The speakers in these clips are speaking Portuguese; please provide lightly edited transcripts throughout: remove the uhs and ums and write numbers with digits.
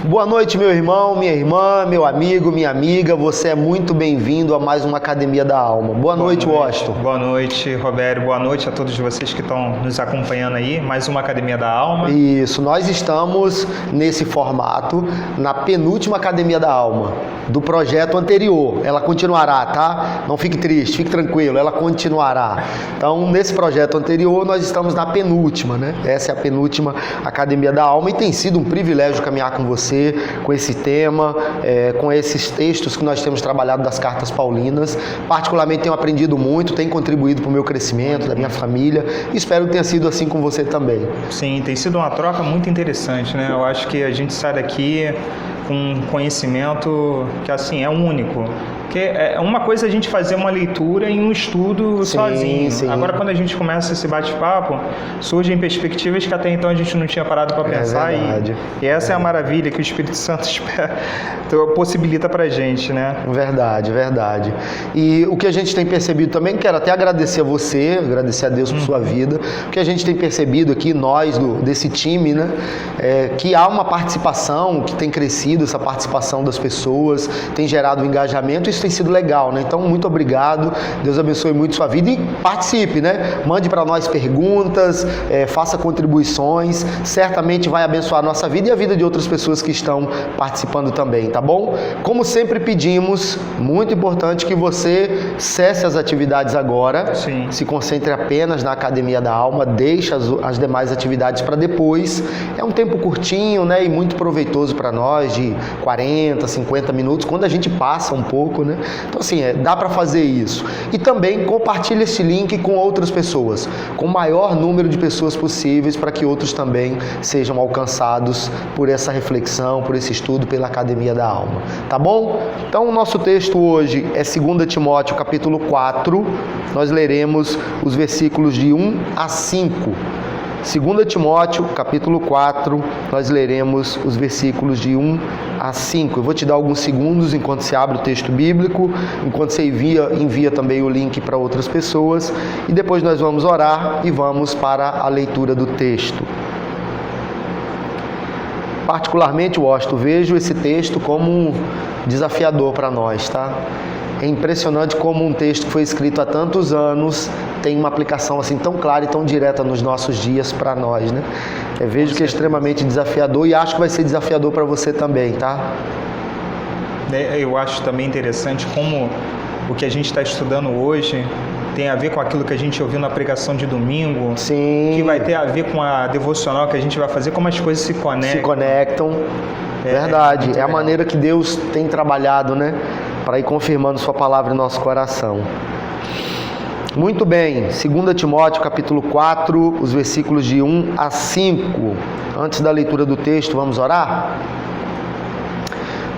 Boa noite, meu irmão, minha irmã, meu amigo, minha amiga. Você é muito bem-vindo a mais uma Academia da Alma. Boa noite, Washington. Boa noite, Roberto. Boa noite a todos vocês que estão nos acompanhando aí. Mais uma Academia da Alma. Isso, nós estamos nesse formato, na penúltima Academia da Alma, do projeto anterior. Ela continuará, tá? Não fique triste, fique tranquilo, ela continuará. Então, nesse projeto anterior, nós estamos na penúltima, né? Essa é a penúltima Academia da Alma e tem sido um privilégio caminhar com você, com esse tema, com esses textos que nós temos trabalhado das cartas paulinas. Particularmente tenho aprendido muito, tem contribuído para o meu crescimento, da minha família. Espero que tenha sido assim com você também. Sim, tem sido uma troca muito interessante, né? Eu acho que a gente sai daqui com um conhecimento que, assim, é único. Porque é uma coisa a gente fazer uma leitura e um estudo sozinho. Sim. Agora, quando a gente começa esse bate-papo, surgem perspectivas que até então a gente não tinha parado para pensar. E essa é a maravilha que o Espírito Santo possibilita para a gente, né? Verdade. E o que a gente tem percebido também, quero até agradecer a você, agradecer a Deus por sua vida. O que a gente tem percebido aqui, nós, desse time, né? Que há uma participação, que tem crescido essa participação das pessoas, tem gerado um engajamento. Isso tem sido legal, né? Então, muito obrigado. Deus abençoe muito sua vida e participe, né? Mande para nós perguntas, faça contribuições. Certamente vai abençoar a nossa vida e a vida de outras pessoas que estão participando também, tá bom? Como sempre pedimos, muito importante que você cesse as atividades agora. Sim. Se concentre apenas na Academia da Alma, deixe as demais atividades para depois. É um tempo curtinho, né? E muito proveitoso para nós, de 40, 50 minutos, quando a gente passa um pouco, né? Então, assim, dá para fazer isso. E também compartilhe esse link com outras pessoas, com o maior número de pessoas possíveis, para que outros também sejam alcançados por essa reflexão, por esse estudo, pela Academia da Alma. Tá bom? Então, o nosso texto hoje é 2 Timóteo, capítulo 4. Nós leremos os versículos de 1 a 5. 2 Timóteo, capítulo 4, nós leremos os versículos de 1 a 5. Eu vou te dar alguns segundos enquanto você abre o texto bíblico, enquanto você envia também o link para outras pessoas, e depois nós vamos orar e vamos para a leitura do texto. Particularmente, Washington, vejo esse texto como um desafiador para nós, tá? É impressionante como um texto que foi escrito há tantos anos tem uma aplicação assim tão clara e tão direta nos nossos dias para nós, né? Eu vejo que é extremamente desafiador e acho que vai ser desafiador para você também, tá? Eu acho também interessante como o que a gente está estudando hoje tem a ver com aquilo que a gente ouviu na pregação de domingo. Sim. Que vai ter a ver com a devocional que a gente vai fazer, como as coisas se conectam. Verdade. É a maneira que Deus tem trabalhado, né? Para ir confirmando sua palavra em nosso coração. Muito bem, 2 Timóteo capítulo 4, os versículos de 1 a 5. Antes da leitura do texto, vamos orar?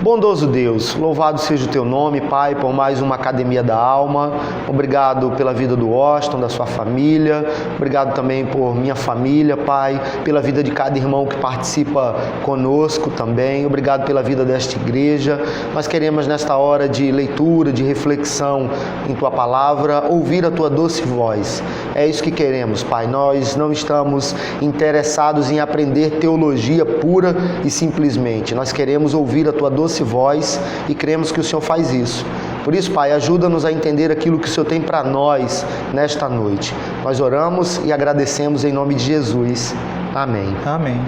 Bondoso Deus, louvado seja o teu nome, Pai, por mais uma Academia da Alma. Obrigado pela vida do Washington, da sua família. Obrigado também por minha família, Pai, pela vida de cada irmão que participa conosco também. Obrigado pela vida desta igreja. Nós queremos, nesta hora de leitura, de reflexão em tua palavra, ouvir a tua doce voz. É isso que queremos, Pai. Nós não estamos interessados em aprender teologia pura e simplesmente. Nós queremos ouvir a tua doce voz e cremos que o Senhor faz isso. Por isso, Pai, ajuda-nos a entender aquilo que o Senhor tem para nós nesta noite. Nós oramos e agradecemos em nome de Jesus. Amém. Amém.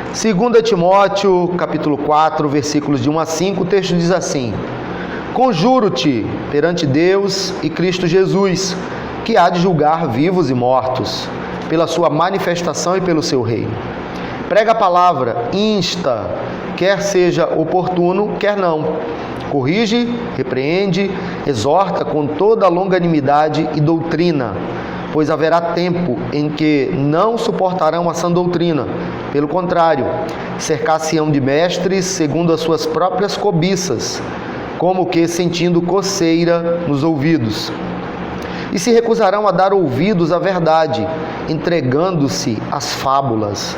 2 Timóteo, capítulo 4, versículos de 1 a 5, o texto diz assim: Conjuro-te perante Deus e Cristo Jesus, que há de julgar vivos e mortos, pela sua manifestação e pelo seu reino. Prega a palavra, insta, quer seja oportuno, quer não. Corrige, repreende, exorta com toda a longanimidade e doutrina, pois haverá tempo em que não suportarão a sã doutrina. Pelo contrário, cercar-se-ão de mestres segundo as suas próprias cobiças, como que sentindo coceira nos ouvidos. E se recusarão a dar ouvidos à verdade, entregando-se às fábulas.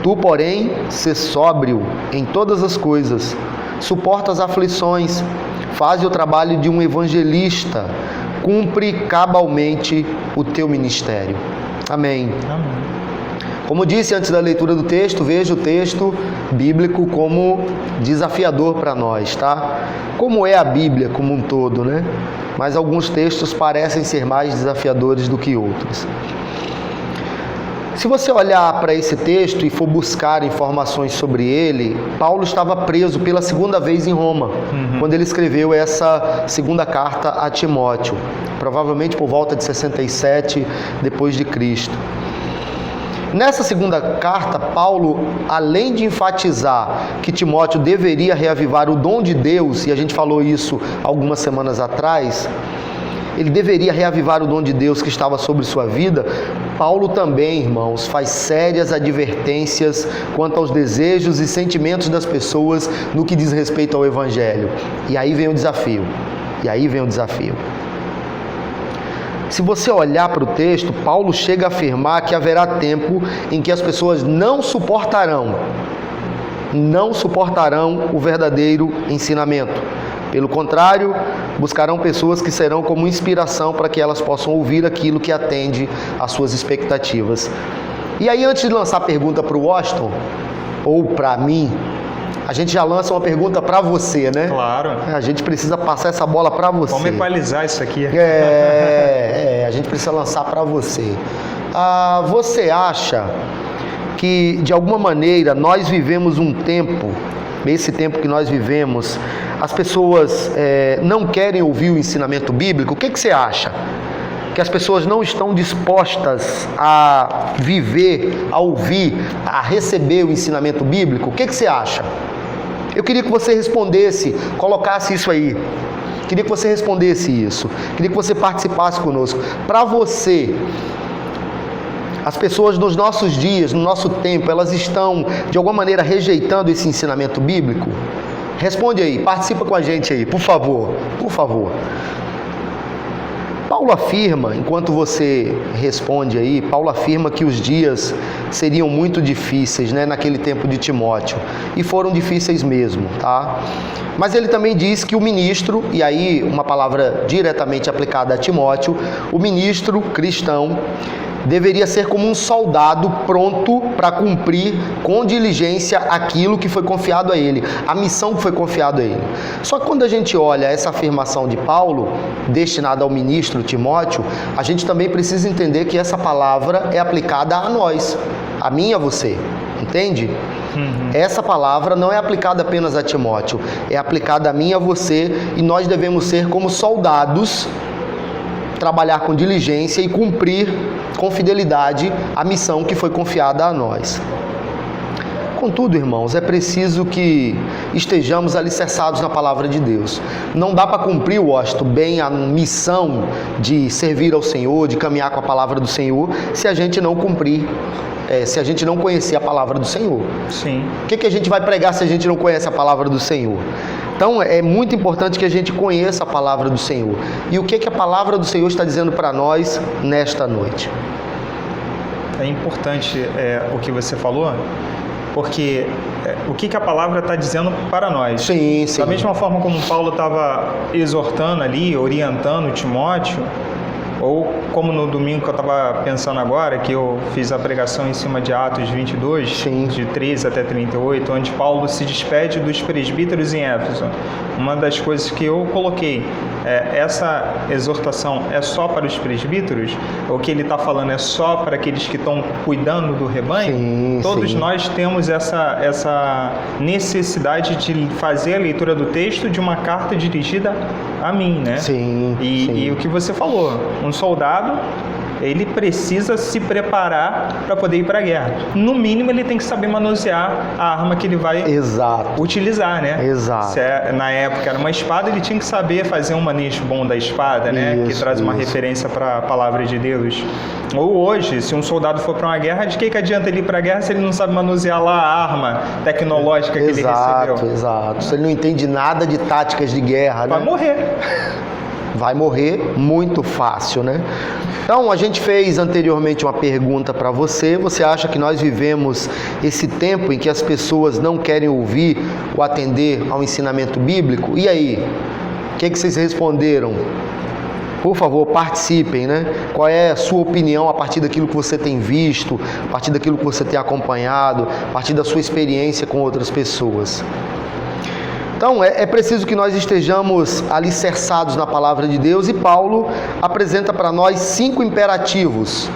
Tu, porém, sê sóbrio em todas as coisas, suporta as aflições, faz o trabalho de um evangelista, cumpre cabalmente o teu ministério. Amém. Amém. Como disse antes da leitura do texto, veja o texto bíblico como desafiador para nós, tá? Como é a Bíblia como um todo, né? Mas alguns textos parecem ser mais desafiadores do que outros. Se você olhar para esse texto e for buscar informações sobre ele, Paulo estava preso pela segunda vez em Roma, quando ele escreveu essa segunda carta a Timóteo, provavelmente por volta de 67 depois de Cristo. Nessa segunda carta, Paulo, além de enfatizar que Timóteo deveria reavivar o dom de Deus, e a gente falou isso algumas semanas atrás, ele deveria reavivar o dom de Deus que estava sobre sua vida, Paulo também, irmãos, faz sérias advertências quanto aos desejos e sentimentos das pessoas no que diz respeito ao Evangelho. E aí vem o desafio. Se você olhar para o texto, Paulo chega a afirmar que haverá tempo em que as pessoas não suportarão o verdadeiro ensinamento. Pelo contrário, buscarão pessoas que serão como inspiração para que elas possam ouvir aquilo que atende às suas expectativas. E aí, antes de lançar a pergunta para o Washington, ou para mim, a gente já lança uma pergunta para você, né? Claro. A gente precisa passar essa bola para você. Vamos equalizar isso aqui. A gente precisa lançar para você. Você acha que, de alguma maneira, nós vivemos um tempo, esse tempo que nós vivemos, as pessoas não querem ouvir o ensinamento bíblico? O que você acha? Que as pessoas não estão dispostas a viver, a ouvir, a receber o ensinamento bíblico? O que você acha? Eu queria que você respondesse, colocasse isso aí. Queria que você respondesse isso. Queria que você participasse conosco. Para você, as pessoas nos nossos dias, no nosso tempo, elas estão, de alguma maneira, rejeitando esse ensinamento bíblico? Responde aí, participa com a gente aí, por favor. Paulo afirma, enquanto você responde aí, Paulo afirma que os dias seriam muito difíceis, né, naquele tempo de Timóteo. E foram difíceis mesmo, tá? Mas ele também diz que o ministro, e aí uma palavra diretamente aplicada a Timóteo, o ministro cristão deveria ser como um soldado pronto para cumprir com diligência aquilo que foi confiado a ele, a missão que foi confiada a ele. Só que quando a gente olha essa afirmação de Paulo, destinada ao ministro Timóteo, a gente também precisa entender que essa palavra é aplicada a nós, a mim e a você, entende? Essa palavra não é aplicada apenas a Timóteo, é aplicada a mim e a você, e nós devemos ser como soldados, trabalhar com diligência e cumprir com fidelidade a missão que foi confiada a nós. Contudo, irmãos, é preciso que estejamos alicerçados na palavra de Deus. Não dá para cumprir, Washington, bem a missão de servir ao Senhor, de caminhar com a palavra do Senhor, se a gente não cumprir, se a gente não conhecer a palavra do Senhor. Sim. O que a gente vai pregar se a gente não conhece a palavra do Senhor? Então, é muito importante que a gente conheça a palavra do Senhor. E o que a palavra do Senhor está dizendo para nós nesta noite? É importante o que você falou, porque o que a palavra está dizendo para nós. Sim. Da mesma forma como Paulo estava exortando ali, orientando Timóteo, ou como no domingo que eu estava pensando agora, que eu fiz a pregação em cima de Atos 22, Sim. de 13 até 38, onde Paulo se despede dos presbíteros em Éfeso. Uma das coisas que eu coloquei, essa exortação é só para os presbíteros? O que ele está falando é só para aqueles que estão cuidando do rebanho? Sim, Todos sim. nós temos essa necessidade de fazer a leitura do texto de uma carta dirigida a mim, né? Sim. E o que você falou, um soldado, ele precisa se preparar para poder ir para a guerra. No mínimo, ele tem que saber manusear a arma que ele vai utilizar, né? Exato. Se na época era uma espada, ele tinha que saber fazer um manejo bom da espada, né? Que traz uma referência para a palavra de Deus. Ou hoje, se um soldado for para uma guerra, de que adianta ele ir para a guerra se ele não sabe manusear lá a arma tecnológica que ele recebeu? Exato. Se ele não entende nada de táticas de guerra, vai morrer. Vai morrer muito fácil, né? Então, a gente fez anteriormente uma pergunta para você. Você acha que nós vivemos esse tempo em que as pessoas não querem ouvir ou atender ao ensinamento bíblico? E aí? O que vocês responderam? Por favor, participem, né? Qual é a sua opinião a partir daquilo que você tem visto, a partir daquilo que você tem acompanhado, a partir da sua experiência com outras pessoas. Então, é preciso que nós estejamos alicerçados na palavra de Deus, e Paulo apresenta para nós 5 imperativos,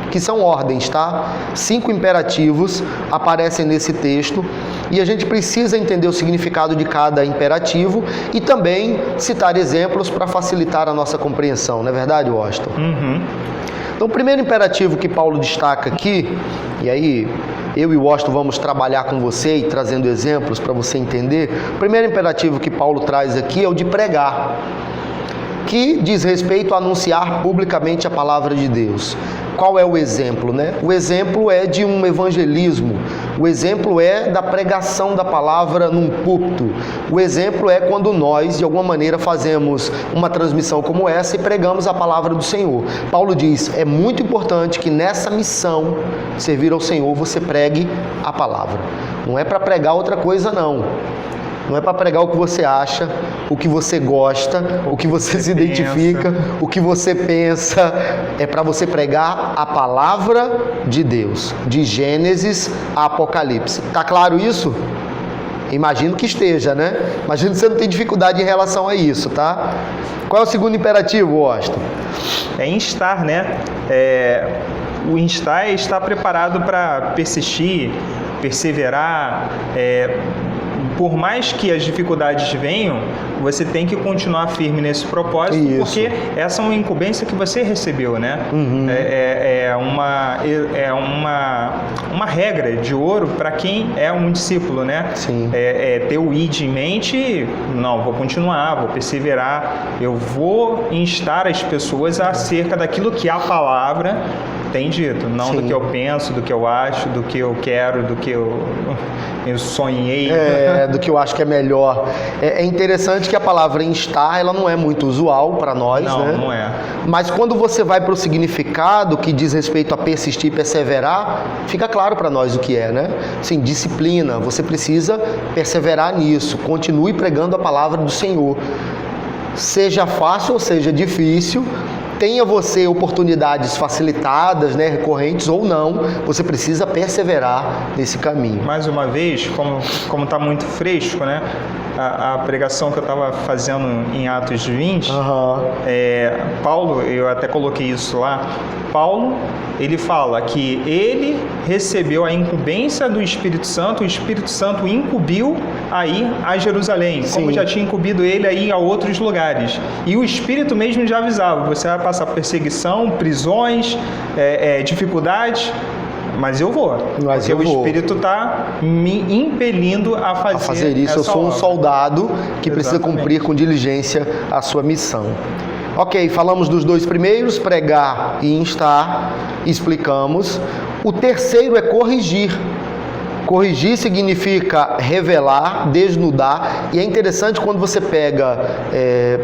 que são ordens, tá? 5 imperativos aparecem nesse texto, e a gente precisa entender o significado de cada imperativo e também citar exemplos para facilitar a nossa compreensão, não é verdade, Washington? Uhum. Então, o primeiro imperativo que Paulo destaca aqui, e aí eu e o Washington vamos trabalhar com você e trazendo exemplos para você entender. O primeiro imperativo que Paulo traz aqui é o de pregar, que diz respeito a anunciar publicamente a palavra de Deus. Qual é o exemplo, né? O exemplo é de um evangelismo. O exemplo é da pregação da palavra num púlpito. O exemplo é quando nós, de alguma maneira, fazemos uma transmissão como essa e pregamos a palavra do Senhor. Paulo diz, é muito importante que nessa missão, servir ao Senhor, você pregue a palavra. Não é para pregar outra coisa, não. Não é para pregar o que você acha, o que você gosta, o que você se identifica, o que você pensa. É para você pregar a palavra de Deus, de Gênesis a Apocalipse. Tá claro isso? Imagino que esteja, né? Imagino que você não tem dificuldade em relação a isso, tá? Qual é o segundo imperativo, Washington? É instar, né? O instar é estar preparado para persistir, perseverar, por mais que as dificuldades venham, você tem que continuar firme nesse propósito. Isso. Porque essa é uma incumbência que você recebeu, né? Uhum. É uma regra de ouro para quem é um discípulo, né? Sim. Ter o id em mente, não, vou continuar, vou perseverar, eu vou instar as pessoas acerca daquilo que a palavra tem dito, não Sim. do que eu penso, do que eu acho, do que eu quero, do que eu sonhei. Do que eu acho que é melhor. É interessante que a palavra instar, ela não é muito usual para nós, não, né? Não é. Mas quando você vai para o significado que diz respeito a persistir e perseverar, fica claro para nós o que é, né? Sim, disciplina, você precisa perseverar nisso, continue pregando a palavra do Senhor. Seja fácil ou seja difícil, tenha você oportunidades facilitadas, né, recorrentes ou não, você precisa perseverar nesse caminho. Mais uma vez, como está muito fresco, né, a pregação que eu estava fazendo em Atos 20, Paulo, eu até coloquei isso lá, Paulo, ele fala que ele recebeu a incumbência do Espírito Santo, o Espírito Santo incumbiu a ir a Jerusalém, Sim. como já tinha incumbido ele a ir a outros lugares. E o Espírito mesmo já avisava, você vai passar perseguição, prisões, dificuldades, mas eu vou. Porque o Espírito está me impelindo a fazer isso. Eu sou um soldado que precisa cumprir com diligência a sua missão. Ok, falamos dos 2 primeiros, pregar e instar, explicamos. O terceiro é corrigir. Corrigir significa revelar, desnudar, e é interessante quando você pega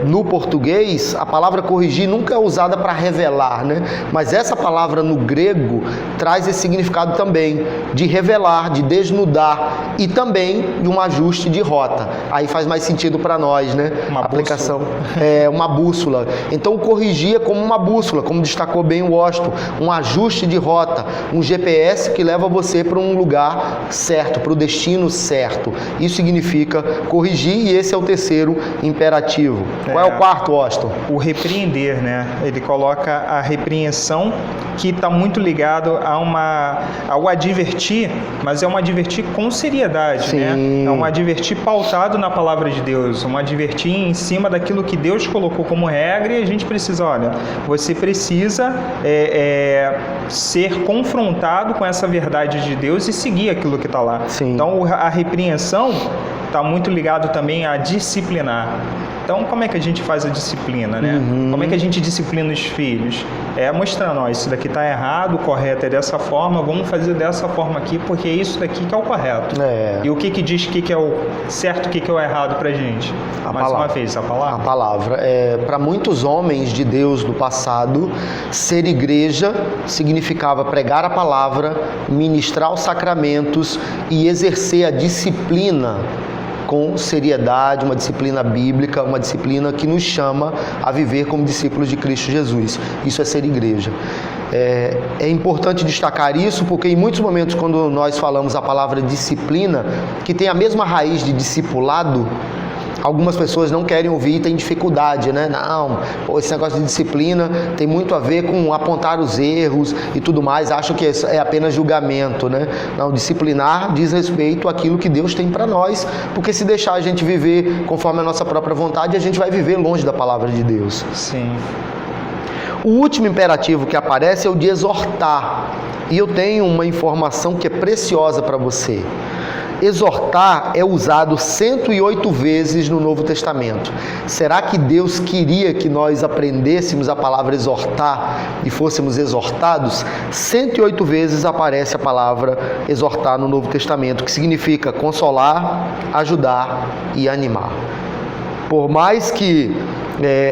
no português, a palavra corrigir nunca é usada para revelar, né? Mas essa palavra no grego traz esse significado também, de revelar, de desnudar e também de um ajuste de rota. Aí faz mais sentido para nós, né? Uma aplicação bússola. Uma bússola. Então corrigir é como uma bússola, como destacou bem o Washington, um ajuste de rota, um GPS que leva você para um lugar certo, para o destino certo. Isso significa corrigir, e esse é o terceiro imperativo. Qual é o quarto, Washington? O repreender, né? Ele coloca a repreensão, que está muito ligado ao advertir, mas é um advertir com seriedade, Sim. né? É um advertir pautado na palavra de Deus, um advertir em cima daquilo que Deus colocou como regra, e a gente precisa, olha, você precisa ser confrontado com essa verdade de Deus e seguir aquilo que está lá. Sim. Então a repreensão está muito ligado também a disciplinar. Então, como é que a gente faz a disciplina, né? Uhum. Como é que a gente disciplina os filhos? Mostrando, ó, isso daqui está errado, o correto é dessa forma, vamos fazer dessa forma aqui, porque é isso daqui que é o correto. E o que diz o que é o certo, o que é o errado pra gente? Uma vez, a palavra. A palavra. Para muitos homens de Deus do passado, ser igreja significava pregar a palavra, ministrar os sacramentos e exercer a disciplina com seriedade, uma disciplina bíblica, uma disciplina que nos chama a viver como discípulos de Cristo Jesus. Isso é ser igreja. É importante destacar isso porque em muitos momentos quando nós falamos a palavra disciplina, que tem a mesma raiz de discipulado, algumas pessoas não querem ouvir e têm dificuldade, né? Não, esse negócio de disciplina tem muito a ver com apontar os erros e tudo mais, acham que é apenas julgamento, né? Não, disciplinar diz respeito àquilo que Deus tem para nós, porque se deixar a gente viver conforme a nossa própria vontade, a gente vai viver longe da palavra de Deus. Sim. O último imperativo que aparece é o de exortar, e eu tenho uma informação que é preciosa para você. Exortar é usado 108 vezes no Novo Testamento. Será que Deus queria que nós aprendêssemos a palavra exortar e fôssemos exortados? 108 vezes aparece a palavra exortar no Novo Testamento, que significa consolar, ajudar e animar. Por mais que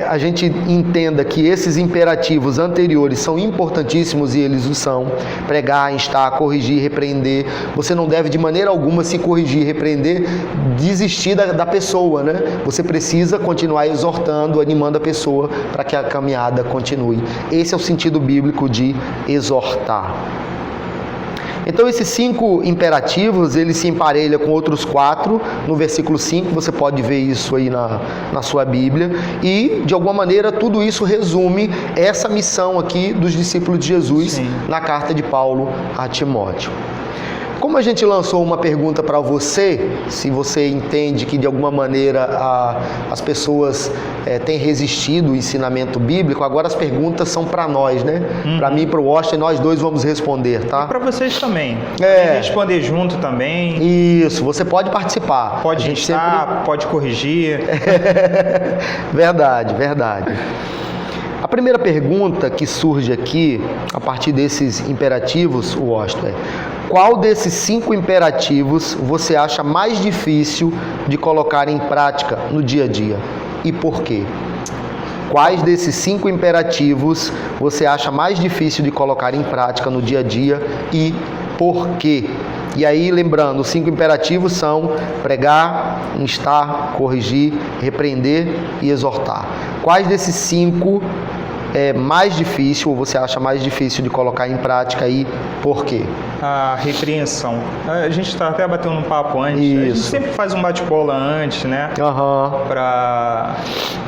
a gente entenda que esses imperativos anteriores são importantíssimos e eles o são, pregar, instar, corrigir, repreender, você não deve de maneira alguma se corrigir, repreender, desistir da pessoa, né? Você precisa continuar exortando, animando a pessoa para que a caminhada continue. Esse é o sentido bíblico de exortar. Então esses 5 imperativos, ele se emparelha com outros 4, no versículo 5, você pode ver isso aí na sua Bíblia, e de alguma maneira tudo isso resume essa missão aqui dos discípulos de Jesus. Sim. Na carta de Paulo a Timóteo. Como a gente lançou uma pergunta para você, se você entende que de alguma maneira as pessoas têm resistido ao ensinamento bíblico, agora as perguntas são para nós, né? Para mim e para o Washington, nós dois vamos responder, tá? E para vocês também. Responder junto também. Isso, você pode participar. Pode instar, pode corrigir. Verdade, verdade. A primeira pergunta que surge aqui, a partir desses imperativos, Washington, é: qual desses 5 imperativos você acha mais difícil de colocar em prática no dia a dia? E por quê? Quais desses 5 imperativos você acha mais difícil de colocar em prática no dia a dia e por quê? E aí, lembrando, os 5 imperativos são pregar, instar, corrigir, repreender e exortar. Quais desses 5 é mais difícil, ou você acha mais difícil de colocar em prática e por quê? A repreensão. A gente está até batendo um papo antes. Isso. A gente sempre faz um bate-bola antes, né?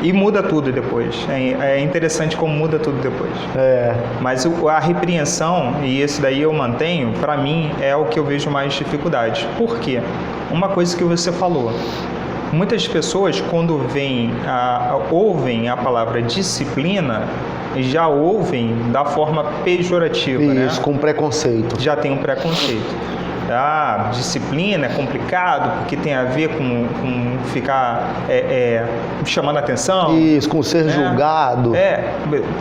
E muda tudo depois. É interessante como muda tudo depois. Mas a repreensão, e esse daí eu mantenho, para mim é o que eu vejo mais dificuldade. Por quê? Uma coisa que você falou. Muitas pessoas, quando ouvem a palavra disciplina, já ouvem da forma pejorativa. Isso, né? Com preconceito. Já tem um preconceito. Disciplina é complicado porque tem a ver com ficar chamando atenção. Isso, com ser julgado.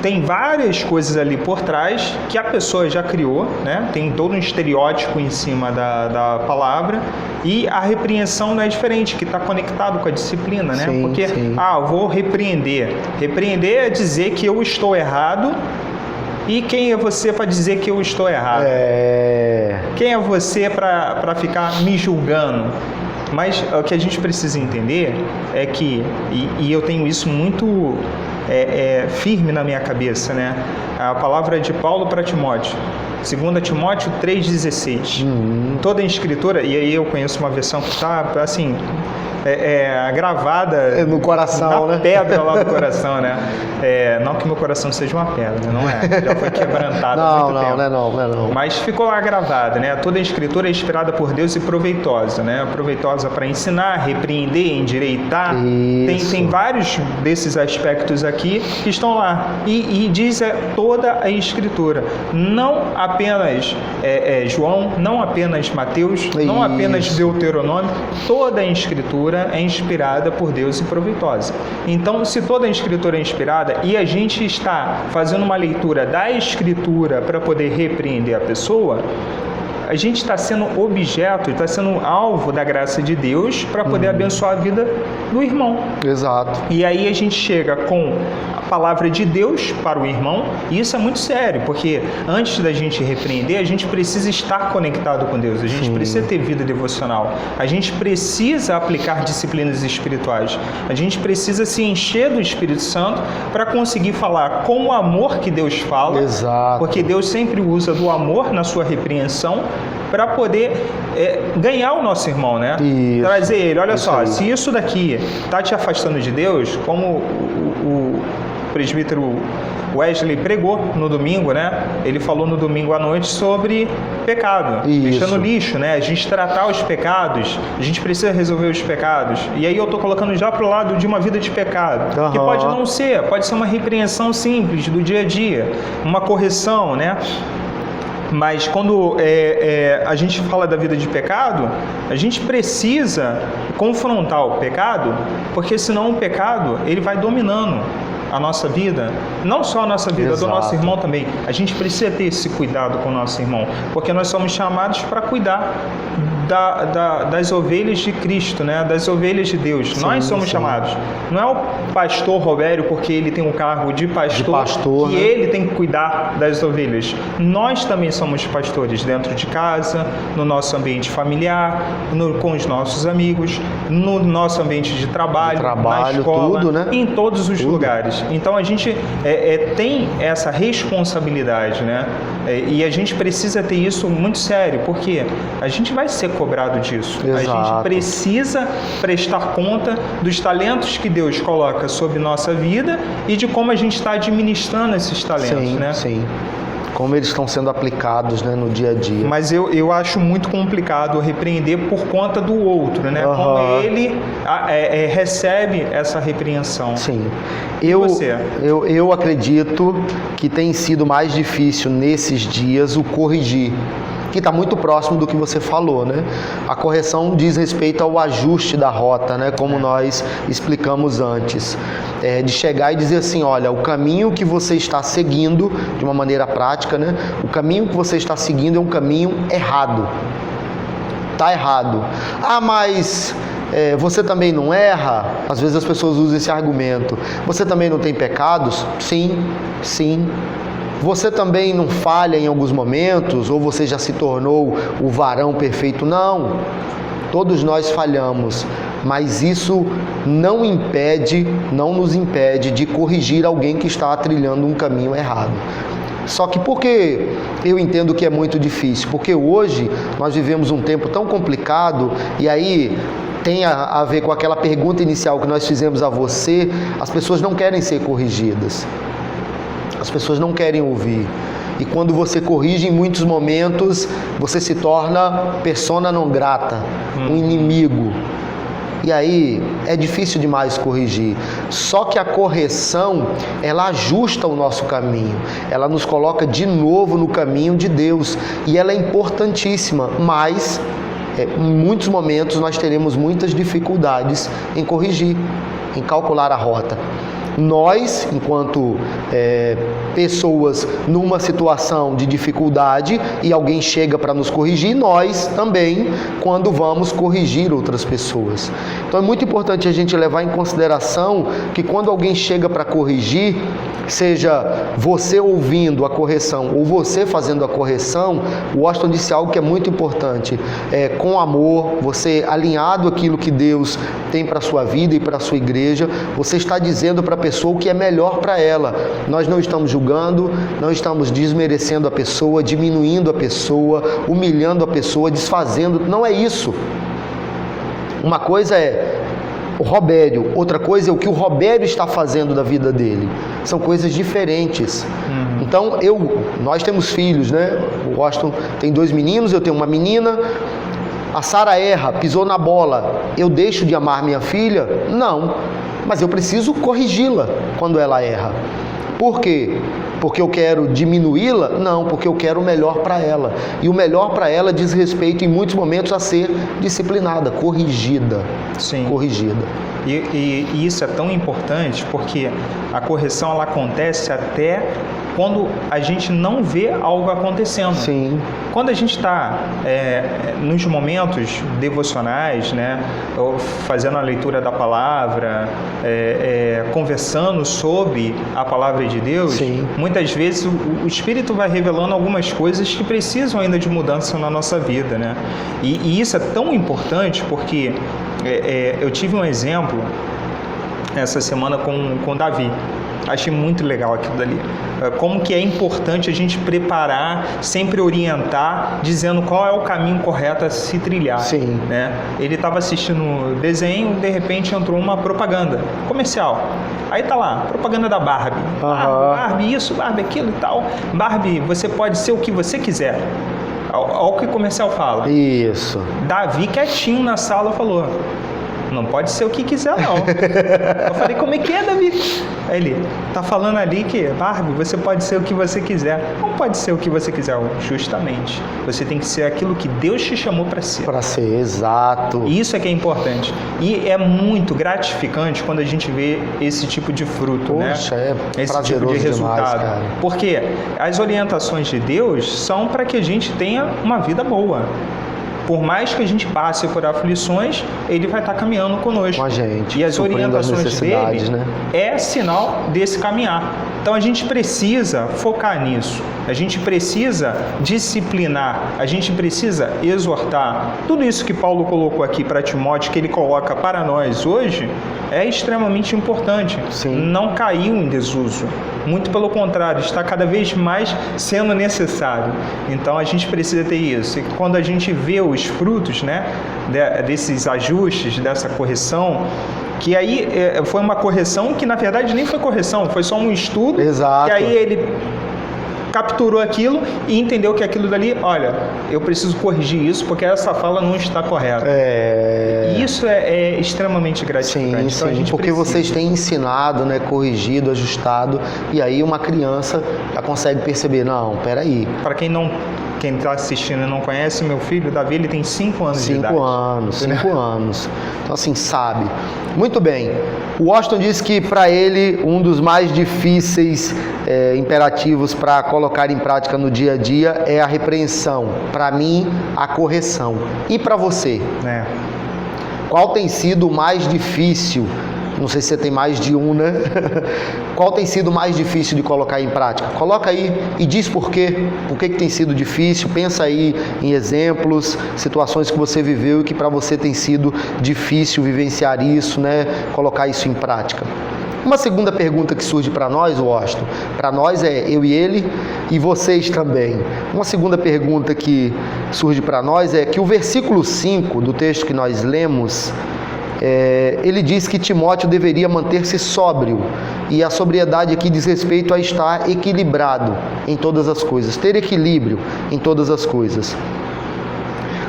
Tem várias coisas ali por trás que a pessoa já criou, né? Tem todo um estereótipo em cima da palavra, e a repreensão não é diferente, que está conectado com a disciplina, né? Sim, porque, sim. Eu vou repreender. Repreender é dizer que eu estou errado. E quem é você para dizer que eu estou errado? Quem é você para ficar me julgando? Mas o que a gente precisa entender é que, e eu tenho isso muito firme na minha cabeça, né? A palavra de Paulo para Timóteo, 2 Timóteo 3,16. Toda a escritura, e aí eu conheço uma versão que está assim, gravada no coração, na né? pedra lá do coração, né? Não que meu coração seja uma pedra, não é? Já foi quebrantado há muito tempo. Não. Mas ficou lá gravada, né? Toda a escritura é inspirada por Deus e proveitosa, né? Proveitosa para ensinar, repreender, endireitar. Tem vários desses aspectos aqui que estão lá. E diz toda a escritura. Não apenas João, não apenas Mateus, não apenas Deuteronômio. Toda a escritura é inspirada por Deus e proveitosa. Então, se toda a escritura é inspirada e a gente está fazendo uma leitura da escritura para poder repreender a pessoa, a gente está sendo objeto, está sendo alvo da graça de Deus para poder abençoar a vida do irmão. Exato. E aí a gente chega com a palavra de Deus para o irmão, e isso é muito sério, porque antes da gente repreender, a gente precisa estar conectado com Deus, a gente precisa ter vida devocional, a gente precisa aplicar disciplinas espirituais, a gente precisa se encher do Espírito Santo para conseguir falar com o amor que Deus fala. Exato. Porque Deus sempre usa do amor na sua repreensão para poder ganhar o nosso irmão, né? Isso. Trazer ele, olha Isso só, aí. se isso daqui está te afastando de Deus, como o presbítero Wesley pregou no domingo, né? Ele falou no domingo à noite sobre pecado, Isso. deixando lixo, né? A gente tratar os pecados, a gente precisa resolver os pecados. E aí eu estou colocando já para o lado de uma vida de pecado, que pode não ser, pode ser uma repreensão simples do dia a dia, uma correção, né? Mas quando a gente fala da vida de pecado, a gente precisa confrontar o pecado, porque senão o pecado ele vai dominando a nossa vida, não só a nossa vida, do nosso irmão também. A gente precisa ter esse cuidado com o nosso irmão, porque nós somos chamados para cuidar das ovelhas de Cristo, né? Das ovelhas de Deus. Sim, nós somos chamados. Não é o pastor Robério, porque ele tem um cargo de pastor que, né, ele tem que cuidar das ovelhas. Nós também somos pastores dentro de casa, no nosso ambiente familiar, com os nossos amigos, no nosso ambiente de trabalho, na escola, tudo, né? Em todos os lugares. Então a gente tem essa responsabilidade, né? E a gente precisa ter isso muito sério, porque a gente vai ser cobrado disso. Exato. A gente precisa prestar conta dos talentos que Deus coloca sobre nossa vida e de como a gente está administrando esses talentos, né? Sim. Como eles estão sendo aplicados, né, no dia a dia. Mas eu acho muito complicado repreender por conta do outro, né? Como ele recebe essa repreensão. Sim. Eu acredito que tem sido mais difícil nesses dias o corrigir, que está muito próximo do que você falou, né? A correção diz respeito ao ajuste da rota, né? Como nós explicamos antes. De chegar e dizer assim, olha, o caminho que você está seguindo, de uma maneira prática, né? O caminho que você está seguindo é um caminho errado. Está errado. Ah, mas você também não erra? Às vezes as pessoas usam esse argumento. Você também não tem pecados? Sim, sim. Você também não falha em alguns momentos? Ou você já se tornou o varão perfeito? Não. Todos nós falhamos. Mas isso não nos impede de corrigir alguém que está trilhando um caminho errado. Só que por que eu entendo que é muito difícil? Porque hoje nós vivemos um tempo tão complicado, e aí tem a ver com aquela pergunta inicial que nós fizemos a você. As pessoas não querem ser corrigidas. As pessoas não querem ouvir. E quando você corrige, em muitos momentos, você se torna persona non grata, um inimigo. E aí é difícil demais corrigir. Só que a correção, ela ajusta o nosso caminho. Ela nos coloca de novo no caminho de Deus. E ela é importantíssima, mas em muitos momentos nós teremos muitas dificuldades em corrigir, em calcular a rota. Nós, enquanto pessoas numa situação de dificuldade e alguém chega para nos corrigir, nós também, quando vamos corrigir outras pessoas. Então é muito importante a gente levar em consideração que quando alguém chega para corrigir, seja você ouvindo a correção ou você fazendo a correção, o Washington disse algo que é muito importante, com amor, você alinhado àquilo que Deus tem para a sua vida e para a sua igreja, você está dizendo para a pessoa o que é melhor para ela. Nós não estamos julgando, não estamos desmerecendo a pessoa, diminuindo a pessoa, humilhando a pessoa, desfazendo, não é isso. Uma coisa é o Robério, outra coisa é o que o Robério está fazendo da vida dele. São coisas diferentes. Então, nós temos filhos, né? O Washington tem 2 meninos, eu tenho uma menina. A Sara erra, pisou na bola. Eu deixo de amar minha filha? Não. Mas eu preciso corrigi-la quando ela erra. Por quê? Porque eu quero diminuí-la? Não, porque eu quero o melhor para ela. E o melhor para ela diz respeito, em muitos momentos, a ser disciplinada, corrigida. Sim. Corrigida. E isso é tão importante porque a correção ela acontece até quando a gente não vê algo acontecendo. Sim. Quando a gente está nos momentos devocionais, né, ou fazendo a leitura da palavra, conversando sobre a palavra de Deus, Sim. muitas vezes o Espírito vai revelando algumas coisas que precisam ainda de mudança na nossa vida, né? E isso é tão importante porque eu tive um exemplo essa semana com Davi. Achei muito legal aquilo dali. Como que é importante a gente preparar, sempre orientar, dizendo qual é o caminho correto a se trilhar. Sim. Né? Ele estava assistindo desenho, de repente entrou uma propaganda comercial. Aí tá lá, propaganda da Barbie. Barbie isso, Barbie aquilo e tal. Barbie, você pode ser o que você quiser. Olha o que o comercial fala. Isso. Davi, quietinho na sala, falou: não pode ser o que quiser, não. Eu falei: como é que é, Davi? Aí ele: tá falando ali que, Barbie, você pode ser o que você quiser. Não pode ser o que você quiser, justamente. Você tem que ser aquilo que Deus te chamou para ser. Para ser, exato. Isso é que é importante. E é muito gratificante quando a gente vê esse tipo de fruto, Poxa, né? Esse tipo de resultado. Demais, cara. Porque as orientações de Deus são para que a gente tenha uma vida boa. Por mais que a gente passe por aflições, Ele vai estar caminhando conosco. Com a gente. E as orientações dele, né? é sinal desse caminhar. Então a gente precisa focar nisso. A gente precisa disciplinar. A gente precisa exortar. Tudo isso que Paulo colocou aqui para Timóteo, que ele coloca para nós hoje, é extremamente importante. Sim. Não caiu em desuso. Muito pelo contrário, está cada vez mais sendo necessário. Então a gente precisa ter isso. E quando a gente vê os frutos, né, desses ajustes, dessa correção, que aí foi uma correção que na verdade nem foi correção, foi só um estudo. Exato. Que aí ele capturou aquilo e entendeu que aquilo dali, olha, eu preciso corrigir isso porque essa fala não está correta. E isso é extremamente gratificante. Sim, então, porque vocês têm ensinado, né, corrigido, ajustado, e aí uma criança já consegue perceber, não, peraí. Para quem está assistindo e não conhece, meu filho, Davi, ele tem 5 anos de idade. 5 anos. Então, assim, sabe. Muito bem. O Washington disse que, para ele, um dos mais difíceis imperativos para colocar em prática no dia a dia é a repreensão. Para mim, a correção. E para você? Qual tem sido o mais difícil? Não sei se você tem mais de um, né? Qual tem sido mais difícil de colocar em prática? Coloca aí e diz por quê. Por que tem sido difícil? Pensa aí em exemplos, situações que você viveu e que para você tem sido difícil vivenciar isso, né? Colocar isso em prática. Uma segunda pergunta que surge para nós, Washington, para nós eu e ele e vocês também. Uma segunda pergunta que surge para nós é que o versículo 5 do texto que nós lemos, ele diz que Timóteo deveria manter-se sóbrio, e a sobriedade aqui diz respeito a estar equilibrado em todas as coisas, ter equilíbrio em todas as coisas,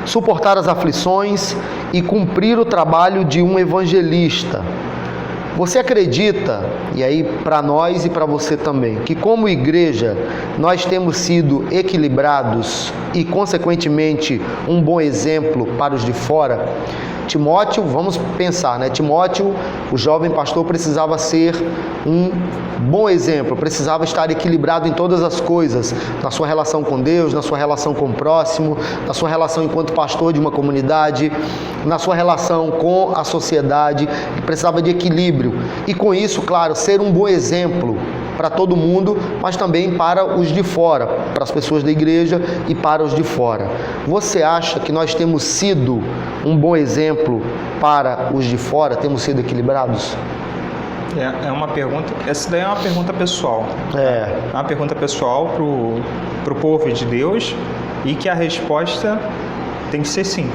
suportar as aflições e cumprir o trabalho de um evangelista. Você acredita, e aí para nós e para você também, que como igreja nós temos sido equilibrados e consequentemente um bom exemplo para os de fora? Timóteo, vamos pensar, né? Timóteo, o jovem pastor, precisava ser um bom exemplo, precisava estar equilibrado em todas as coisas, na sua relação com Deus, na sua relação com o próximo, na sua relação enquanto pastor de uma comunidade, na sua relação com a sociedade, ele precisava de equilíbrio. E com isso, claro, ser um bom exemplo para todo mundo, mas também para os de fora, para as pessoas da igreja e para os de fora. Você acha que nós temos sido um bom exemplo para os de fora? Temos sido equilibrados? É uma pergunta, essa daí é uma pergunta pessoal. É uma pergunta pessoal pro povo de Deus, e que a resposta tem que ser sim.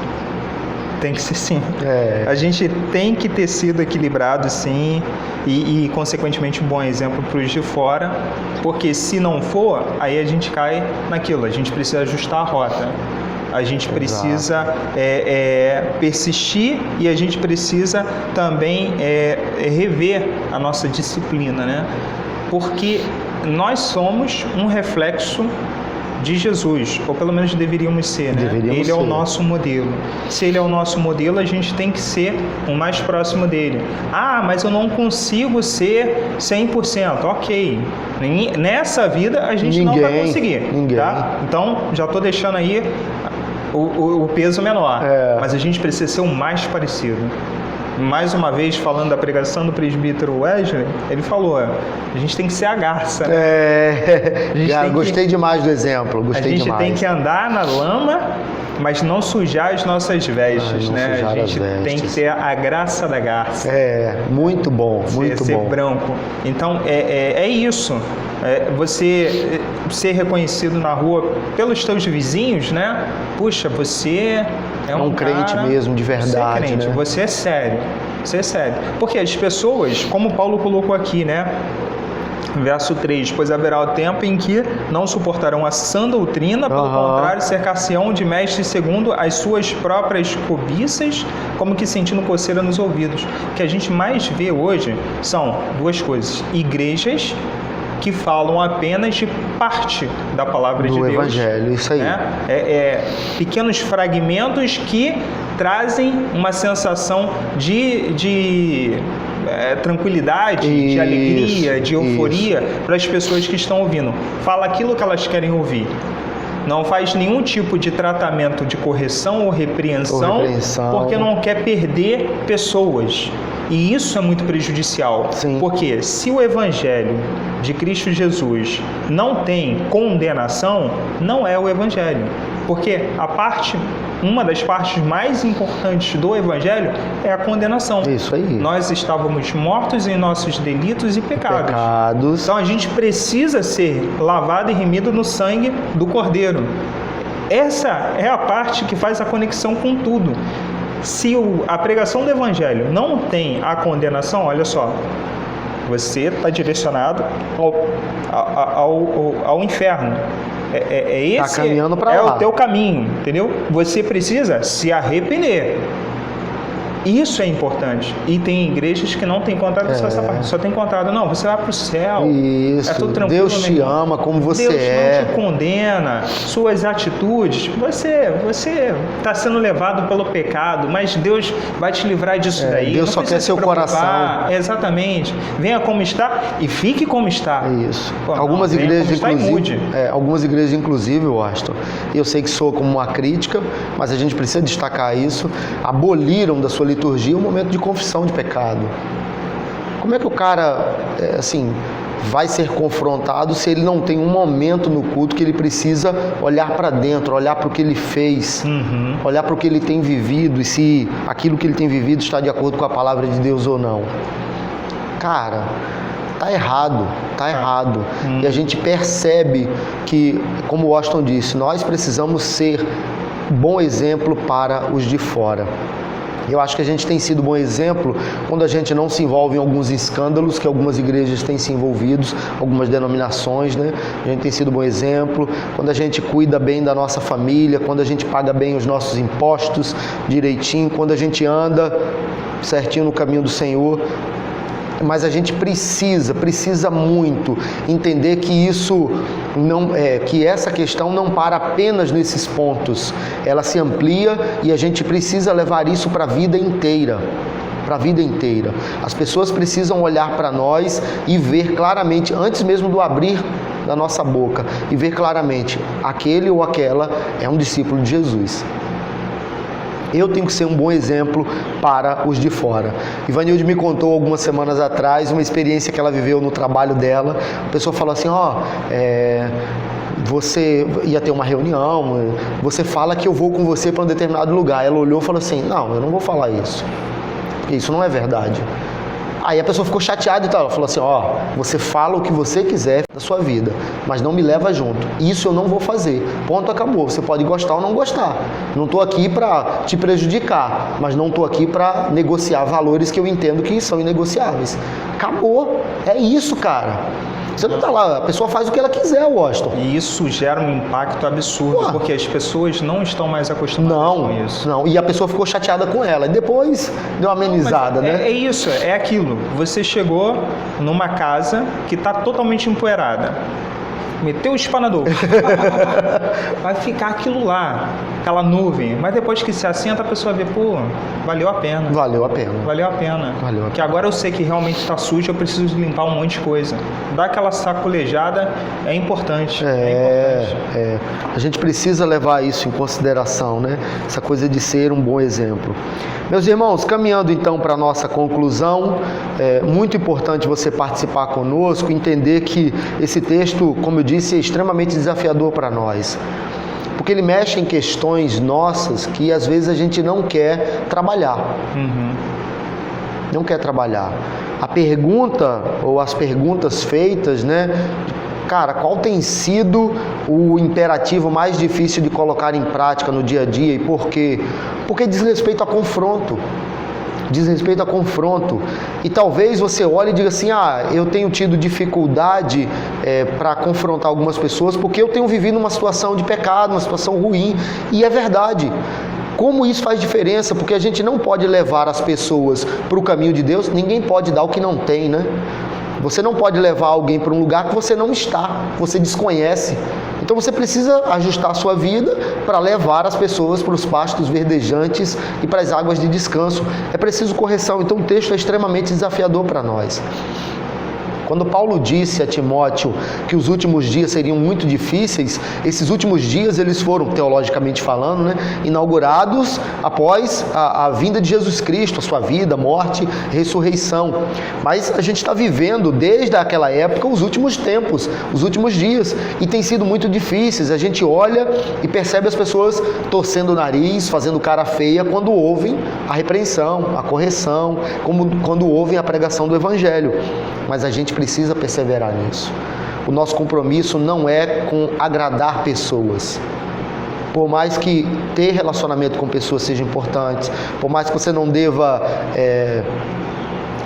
Tem que ser sim. A gente tem que ter sido equilibrado, sim, e consequentemente um bom exemplo para os de fora, porque se não for, aí a gente cai naquilo, a gente precisa ajustar a rota. A gente precisa persistir, e a gente precisa também rever a nossa disciplina, né? Porque nós somos um reflexo de Jesus, ou pelo menos deveríamos ser, né? Ele é o nosso modelo. Se ele é o nosso modelo, a gente tem que ser o mais próximo dele. Ah, mas eu não consigo ser 100%. Ok. Nessa vida a gente não vai conseguir. Tá? Então, já estou deixando aí o peso menor. Mas a gente precisa ser o mais parecido. Mais uma vez, falando da pregação do presbítero Wesley, ele falou, a gente tem que ser a garça. Gostei demais do exemplo. A gente tem que andar na lama, mas não sujar as nossas vestes, né? A gente tem que ter a graça da garça. Muito bom, muito bom. Ser branco. Então, é isso. Você ser reconhecido na rua pelos teus vizinhos, né? Puxa, você é um crente cara, mesmo, de verdade, você é crente, né? Você é sério. Você é sério. Porque as pessoas, como Paulo colocou aqui, né? Verso 3, pois haverá o tempo em que não suportarão a sã doutrina, pelo contrário, cercar-se-ão de mestres segundo as suas próprias cobiças, como que sentindo coceira nos ouvidos. O que a gente mais vê hoje são duas coisas: igrejas que falam apenas de parte da palavra de Deus. Do Evangelho, isso aí. Né? Pequenos fragmentos que trazem uma sensação de tranquilidade, de alegria, de euforia para as pessoas que estão ouvindo. Fala aquilo que elas querem ouvir. Não faz nenhum tipo de tratamento de correção ou repreensão, porque não quer perder pessoas. E isso é muito prejudicial. Sim. Porque se o Evangelho de Cristo Jesus não tem condenação, não é o Evangelho. Porque uma das partes mais importantes do Evangelho é a condenação. Isso aí. Nós estávamos mortos em nossos delitos e pecados. Então a gente precisa ser lavado e remido no sangue do Cordeiro. Essa é a parte que faz a conexão com tudo. Se a pregação do Evangelho não tem a condenação, olha só, você está direcionado ao inferno. Esse tá caminhando para lá. O teu caminho, entendeu? Você precisa se arrepender. Isso é importante. E tem igrejas que não têm contado só essa parte. Só tem contado, não, você vai para o céu. Isso. É tudo tranquilo. Deus te ama como você Deus é. não te condena. Suas atitudes, você está sendo levado pelo pecado, mas Deus vai te livrar disso daí. Deus só quer seu coração. Exatamente. Venha como está e fique como está. Isso. Algumas igrejas, inclusive, Washington, eu sei que soa como uma crítica, mas a gente precisa destacar isso, aboliram da sua liturgia o momento de confissão de pecado. Como é que o cara, vai ser confrontado se ele não tem um momento no culto que ele precisa olhar para dentro, olhar para o que ele fez, olhar para o que ele tem vivido e se aquilo que ele tem vivido está de acordo com a palavra de Deus ou não? Cara, tá errado. E a gente percebe que, como o Washington disse, nós precisamos ser bom exemplo para os de fora. Eu acho que a gente tem sido bom exemplo quando a gente não se envolve em alguns escândalos que algumas igrejas têm se envolvido, algumas denominações, né? A gente tem sido bom exemplo quando a gente cuida bem da nossa família, quando a gente paga bem os nossos impostos direitinho, quando a gente anda certinho no caminho do Senhor. Mas a gente precisa muito entender que isso que essa questão não para apenas nesses pontos, ela se amplia e a gente precisa levar isso para a vida inteira. As pessoas precisam olhar para nós e ver claramente, antes mesmo do abrir da nossa boca, e ver claramente, aquele ou aquela é um discípulo de Jesus. Eu tenho que ser um bom exemplo para os de fora. Ivanilde me contou algumas semanas atrás uma experiência que ela viveu no trabalho dela. A pessoa falou assim, você ia ter uma reunião, você fala que eu vou com você para um determinado lugar. Ela olhou e falou assim, não, eu não vou falar isso, porque isso não é verdade. Aí a pessoa ficou chateada e tal, ela falou assim, você fala o que você quiser da sua vida, mas não me leva junto. Isso eu não vou fazer. Ponto, acabou. Você pode gostar ou não gostar. Não estou aqui para te prejudicar, mas não estou aqui para negociar valores que eu entendo que são inegociáveis. Acabou. É isso, cara. Você não está lá, a pessoa faz o que ela quiser, Washington. E isso gera um impacto absurdo, porque as pessoas não estão mais acostumadas com isso. Não, e a pessoa ficou chateada com ela, e depois deu uma amenizada, né? É isso, é aquilo. Você chegou numa casa que está totalmente empoeirada. meteu o espanador. Vai ficar aquilo lá, aquela nuvem. Mas depois que se assenta, a pessoa vê, pô, valeu a pena. Valeu a pena. Valeu a pena. Valeu a Porque pena. agora eu sei que realmente está sujo, eu preciso limpar um monte de coisa. Dar aquela sacolejada é importante. A gente precisa levar isso em consideração, né? Essa coisa de ser um bom exemplo. Meus irmãos, caminhando então para a nossa conclusão, é muito importante você participar conosco, entender que esse texto, como eu disse, é extremamente desafiador para nós. Porque ele mexe em questões nossas que às vezes a gente não quer trabalhar. Não quer trabalhar. A pergunta, ou as perguntas feitas, né? Cara, qual tem sido o imperativo mais difícil de colocar em prática no dia a dia e por quê? Porque diz respeito a confronto. Diz respeito a confronto. E talvez você olhe e diga assim, eu tenho tido dificuldade para confrontar algumas pessoas porque eu tenho vivido uma situação de pecado, uma situação ruim. E é verdade. Como isso faz diferença? Porque a gente não pode levar as pessoas para o caminho de Deus, ninguém pode dar o que não tem, né? Você não pode levar alguém para um lugar que você não está, você desconhece. Então você precisa ajustar a sua vida para levar as pessoas para os pastos verdejantes e para as águas de descanso. É preciso correção, então o texto é extremamente desafiador para nós. Quando Paulo disse a Timóteo que os últimos dias seriam muito difíceis, esses últimos dias eles foram, teologicamente falando, né, inaugurados após a vinda de Jesus Cristo, a sua vida, morte, ressurreição. Mas a gente está vivendo desde aquela época os últimos tempos, os últimos dias, e tem sido muito difíceis. A gente olha e percebe as pessoas torcendo o nariz, fazendo cara feia quando ouvem a repreensão, a correção, quando ouvem a pregação do Evangelho. Mas a gente precisa perseverar nisso. O nosso compromisso não é com agradar pessoas. Por mais que ter relacionamento com pessoas seja importante, por mais que você não deva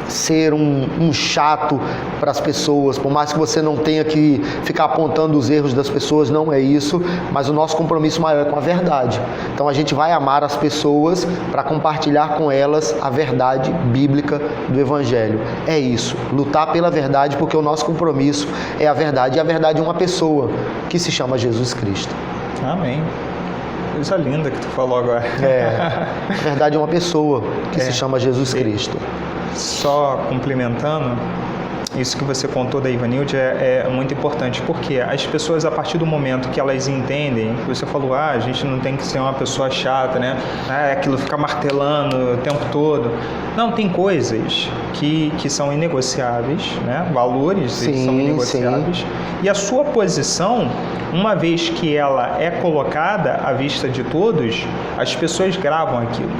ser um chato para as pessoas, por mais que você não tenha que ficar apontando os erros das pessoas, não é isso, mas o nosso compromisso maior é com a verdade. Então a gente vai amar as pessoas para compartilhar com elas a verdade bíblica do Evangelho. É isso, lutar pela verdade, porque o nosso compromisso é a verdade, e a verdade é uma pessoa que se chama Jesus Cristo. Amém. Coisa linda que tu falou agora. A verdade é uma pessoa que se chama Jesus Cristo. Só complementando, isso que você contou da Ivanilde é muito importante, porque as pessoas, a partir do momento que elas entendem, você falou, a gente não tem que ser uma pessoa chata, né? Aquilo fica martelando o tempo todo. Não, tem coisas que são inegociáveis, né? Valores são inegociáveis. Sim. E a sua posição, uma vez que ela é colocada à vista de todos, as pessoas gravam aquilo.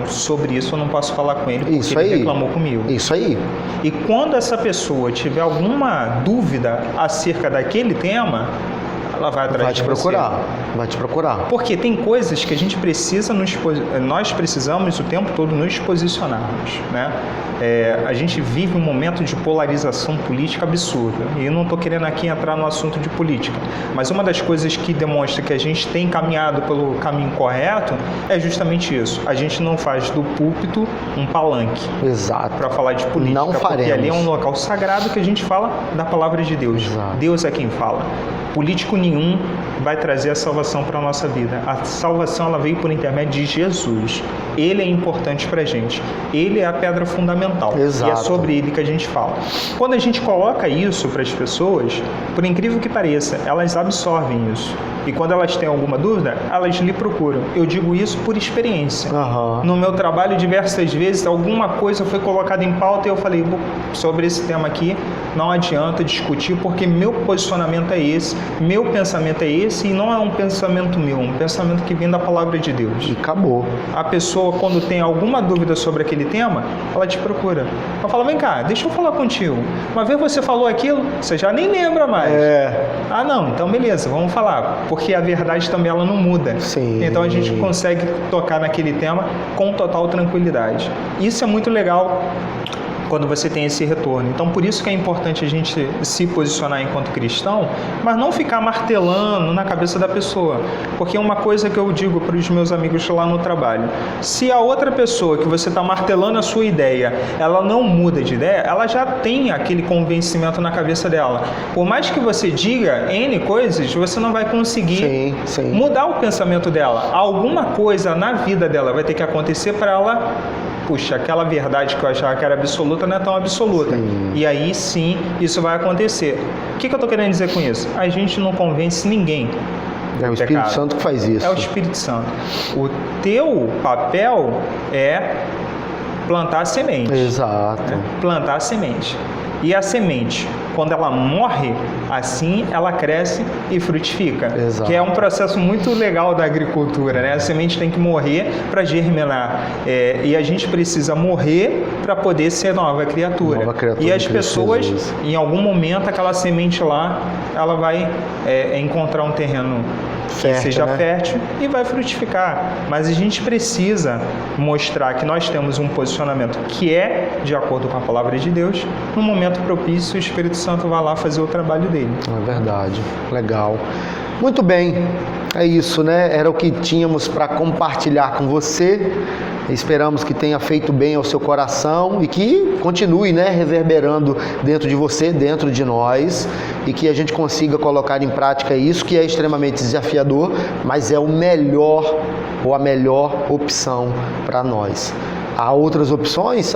Sobre isso eu não posso falar com ele porque ele reclamou comigo. Isso aí. E quando essa pessoa tiver alguma dúvida acerca daquele tema, ela vai atrás de você. Vai te procurar. Porque tem coisas que a gente precisa, nós precisamos o tempo todo nos posicionarmos, né? A gente vive um momento de polarização política absurda. E eu não estou querendo aqui entrar no assunto de política. Mas uma das coisas que demonstra que a gente tem caminhado pelo caminho correto é justamente isso. A gente não faz do púlpito um palanque. Exato. Para falar de política. Não faremos. Porque ali é um local sagrado que a gente fala da palavra de Deus. Exato. Deus é quem fala. Político nenhum vai trazer a salvação para a nossa vida. A salvação ela veio por intermédio de Jesus. Ele é importante para a gente. Ele é a pedra fundamental. Exato. E é sobre ele que a gente fala. Quando a gente coloca isso para as pessoas, por incrível que pareça, elas absorvem isso. E quando elas têm alguma dúvida, elas lhe procuram. Eu digo isso por experiência. No meu trabalho, diversas vezes, alguma coisa foi colocada em pauta e eu falei, sobre esse tema aqui, não adianta discutir, porque meu posicionamento é esse, meu pensamento é esse, e não é um pensamento meu, um pensamento que vem da palavra de Deus. E acabou. A pessoa, quando tem alguma dúvida sobre aquele tema, ela te procura. Ela fala, vem cá, deixa eu falar contigo. Uma vez você falou aquilo, você já nem lembra mais. Ah, não, então beleza, vamos falar. Porque a verdade também ela não muda. Sim. Então a gente consegue tocar naquele tema com total tranquilidade. Isso é muito legal. quando você tem esse retorno. Então, por isso que é importante a gente se posicionar enquanto cristão, mas não ficar martelando na cabeça da pessoa. Porque uma coisa que eu digo para os meus amigos lá no trabalho, se a outra pessoa que você está martelando a sua ideia, ela não muda de ideia, ela já tem aquele convencimento na cabeça dela. Por mais que você diga N coisas, você não vai conseguir mudar o pensamento dela. Alguma coisa na vida dela vai ter que acontecer para ela, puxa, aquela verdade que eu achava que era absoluta não é tão absoluta. E aí sim, isso vai acontecer. O que eu estou querendo dizer com isso? A gente não convence ninguém. É o Espírito Santo que faz isso. É o Espírito Santo. O teu papel é plantar a semente. Exato. Plantar a semente. E a semente, quando ela morre, assim ela cresce e frutifica. Exato. Que é um processo muito legal da agricultura, né? A semente tem que morrer para germinar. E a gente precisa morrer para poder ser nova criatura. E as pessoas, em algum momento, aquela semente lá, ela vai encontrar um terreno que seja fértil e vai frutificar. Mas a gente precisa mostrar que nós temos um posicionamento que é de acordo com a palavra de Deus. No momento propício, o Espírito Santo vai lá fazer o trabalho dele. É verdade. Legal. Muito bem. É isso, né? Era o que tínhamos para compartilhar com você. Esperamos que tenha feito bem ao seu coração e que continue, né, reverberando dentro de você, dentro de nós, e que a gente consiga colocar em prática isso, que é extremamente desafiador, mas é o melhor ou a melhor opção para nós. Há outras opções?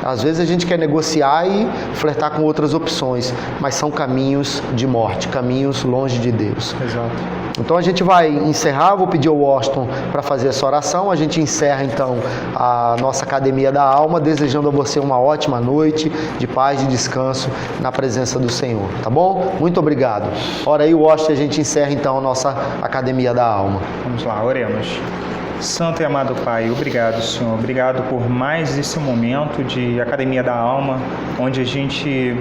Às vezes a gente quer negociar e flertar com outras opções, mas são caminhos de morte, caminhos longe de Deus. Exato. Então a gente vai encerrar, vou pedir ao Washington para fazer essa oração. A gente encerra então a nossa Academia da Alma, desejando a você uma ótima noite de paz e descanso na presença do Senhor, tá bom? Muito obrigado. Ora aí, Washington, a gente encerra então a nossa Academia da Alma. Vamos lá, oremos. Santo e amado Pai, obrigado, Senhor. Obrigado por mais esse momento de Academia da Alma, onde a gente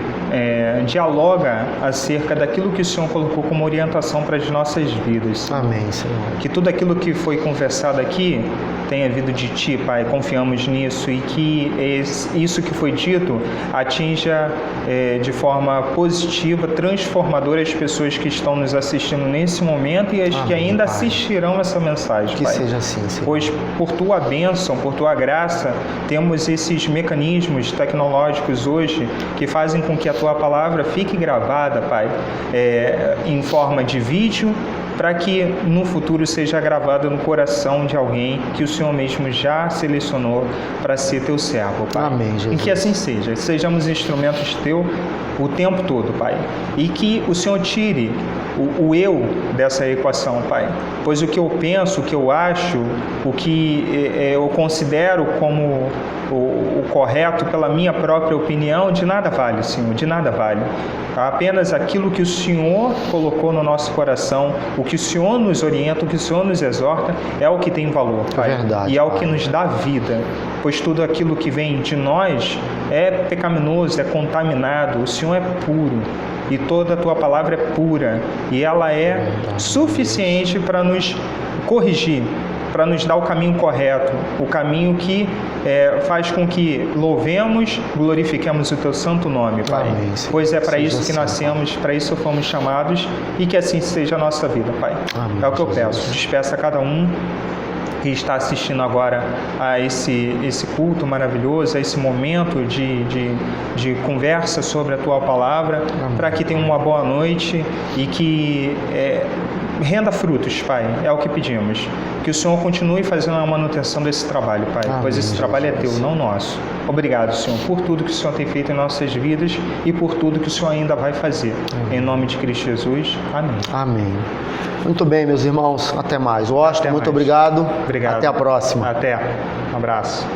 dialoga acerca daquilo que o Senhor colocou como orientação para as nossas vidas, Senhor. Amém, Senhor. Que tudo aquilo que foi conversado aqui tenha vindo de Ti, Pai. Confiamos nisso e que isso que foi dito atinja de forma positiva, transformadora as pessoas que estão nos assistindo nesse momento e as que ainda Pai. Assistirão essa mensagem, Que Pai. seja assim, Senhor. Pois por Tua bênção, por Tua graça, temos esses mecanismos tecnológicos hoje que fazem com que a Tua palavra fique gravada, Pai, em forma de vídeo, para que no futuro seja gravada no coração de alguém que o Senhor mesmo já selecionou para ser Teu servo, Pai. Amém, Jesus. E que assim seja, que sejamos instrumentos Teu o tempo todo, Pai. E que o Senhor tire o eu dessa equação, Pai. Pois o que eu penso, o que eu acho, o que eu considero como o correto pela minha própria opinião, de nada vale, Senhor, de nada vale. Apenas aquilo que o Senhor colocou no nosso coração, o que o Senhor nos orienta, o que o Senhor nos exorta, é o que tem valor, Pai. Verdade, e é o Pai. que nos dá vida, pois tudo aquilo que vem de nós é pecaminoso, é contaminado. O Senhor é puro e toda a Tua palavra é pura e ela é suficiente para nos corrigir, para nos dar o caminho correto, o caminho que faz com que louvemos, glorifiquemos o Teu santo nome, Pai. Amém, Pois é para seja isso que assim, nascemos, para isso fomos chamados e que assim seja a nossa vida, Pai. Amém, É o que eu Jesus. peço. Despeça cada um que está assistindo agora a esse culto maravilhoso, a esse momento de conversa sobre a Tua palavra, para que tenha uma boa noite e que renda frutos, Pai, é o que pedimos. Que o Senhor continue fazendo a manutenção desse trabalho, Pai, Amém, pois esse trabalho é Jesus. Teu, não nosso. Obrigado, Senhor, por tudo que o Senhor tem feito em nossas vidas e por tudo que o Senhor ainda vai fazer. Em nome de Cristo Jesus, amém. Amém. Muito bem, meus irmãos. Até mais. Washington, Até muito mais. obrigado. Obrigado. Até a próxima. Até. Um abraço.